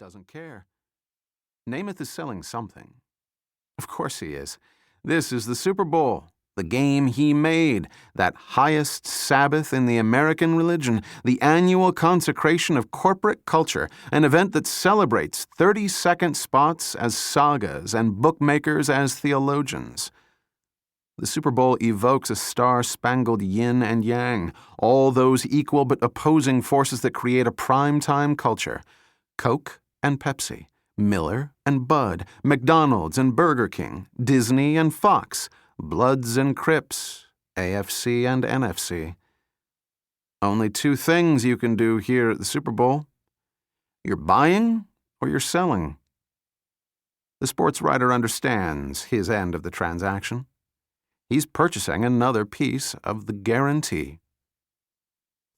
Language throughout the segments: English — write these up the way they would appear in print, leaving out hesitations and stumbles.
doesn't care. Namath is selling something. Of course he is. This is the Super Bowl, the game he made, that highest Sabbath in the American religion, the annual consecration of corporate culture, an event that celebrates 30-second spots as sagas and bookmakers as theologians. The Super Bowl evokes a star-spangled yin and yang, all those equal but opposing forces that create a prime-time culture. Coke and Pepsi, Miller and Bud, McDonald's and Burger King, Disney and Fox, Bloods and Crips, AFC and NFC. Only two things you can do here at the Super Bowl. You're buying or you're selling. The sports writer understands his end of the transaction. He's purchasing another piece of the guarantee.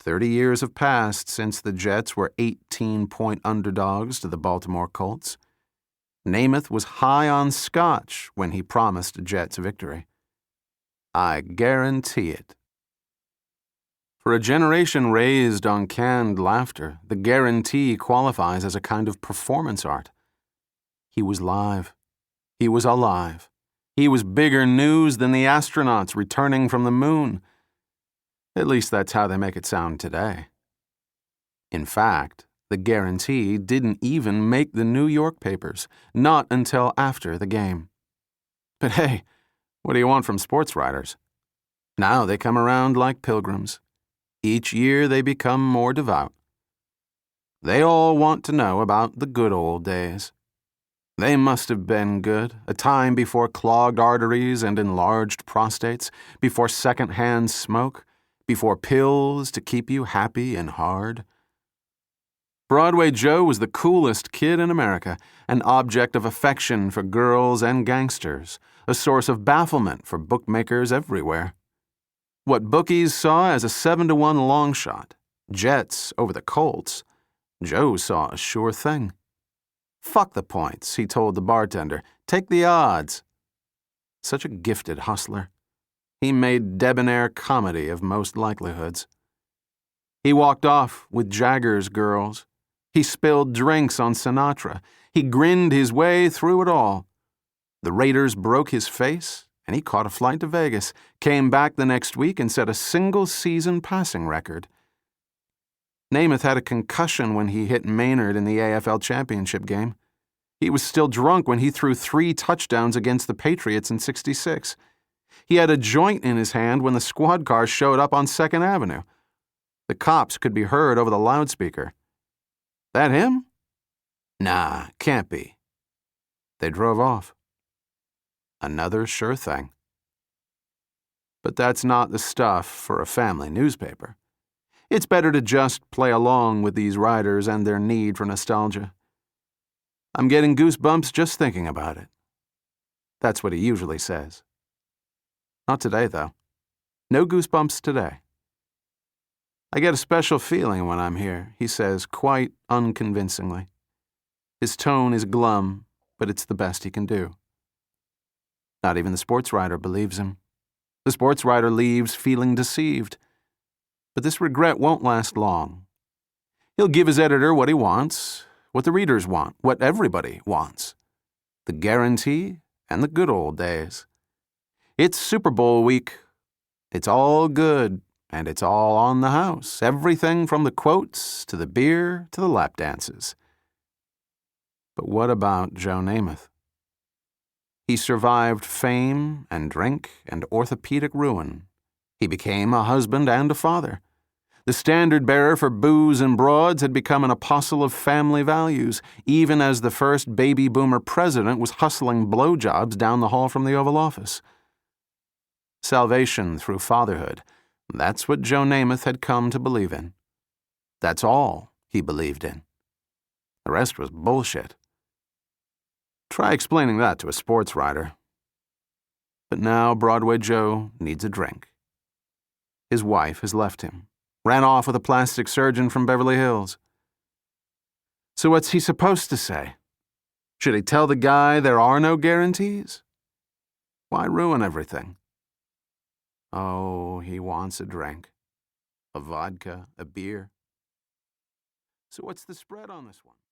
30 years have passed since the Jets were 18-point underdogs to the Baltimore Colts. Namath was high on scotch when he promised Jets victory. I guarantee it. For a generation raised on canned laughter, the guarantee qualifies as a kind of performance art. He was live. He was alive. He was bigger news than the astronauts returning from the moon. At least that's how they make it sound today. In fact, the guarantee didn't even make the New York papers, not until after the game. But hey, what do you want from sports writers? Now they come around like pilgrims. Each year they become more devout. They all want to know about the good old days. They must have been good, a time before clogged arteries and enlarged prostates, before second-hand smoke, before pills to keep you happy and hard. Broadway Joe was the coolest kid in America, an object of affection for girls and gangsters, a source of bafflement for bookmakers everywhere. What bookies saw as a 7-to-1 long shot, Jets over the Colts, Joe saw a sure thing. Fuck the points, he told the bartender. Take the odds. Such a gifted hustler. He made debonair comedy of most likelihoods. He walked off with Jagger's girls. He spilled drinks on Sinatra. He grinned his way through it all. The Raiders broke his face, and he caught a flight to Vegas, came back the next week and set a single-season passing record. Namath had a concussion when he hit Maynard in the AFL championship game. He was still drunk when he threw 3 touchdowns against the Patriots in '66. He had a joint in his hand when the squad car showed up on 2nd Avenue. The cops could be heard over the loudspeaker. That him? Nah, can't be. They drove off. Another sure thing. But that's not the stuff for a family newspaper. It's better to just play along with these writers and their need for nostalgia. I'm getting goosebumps just thinking about it. That's what he usually says. Not today, though. No goosebumps today. I get a special feeling when I'm here, he says quite unconvincingly. His tone is glum, but it's the best he can do. Not even the sports writer believes him. The sports writer leaves feeling deceived. But this regret won't last long. He'll give his editor what he wants, what the readers want, what everybody wants. The guarantee and the good old days. It's Super Bowl week. It's all good, and it's all on the house. Everything from the quotes to the beer to the lap dances. But what about Joe Namath? He survived fame and drink and orthopedic ruin. He became a husband and a father. The standard-bearer for booze and broads had become an apostle of family values, even as the first baby boomer president was hustling blowjobs down the hall from the Oval Office. Salvation through fatherhood, that's what Joe Namath had come to believe in. That's all he believed in. The rest was bullshit. Try explaining that to a sports writer. But now Broadway Joe needs a drink. His wife has left him, ran off with a plastic surgeon from Beverly Hills. So what's he supposed to say? Should he tell the guy there are no guarantees? Why ruin everything? Oh, he wants a drink. A vodka, a beer. So what's the spread on this one?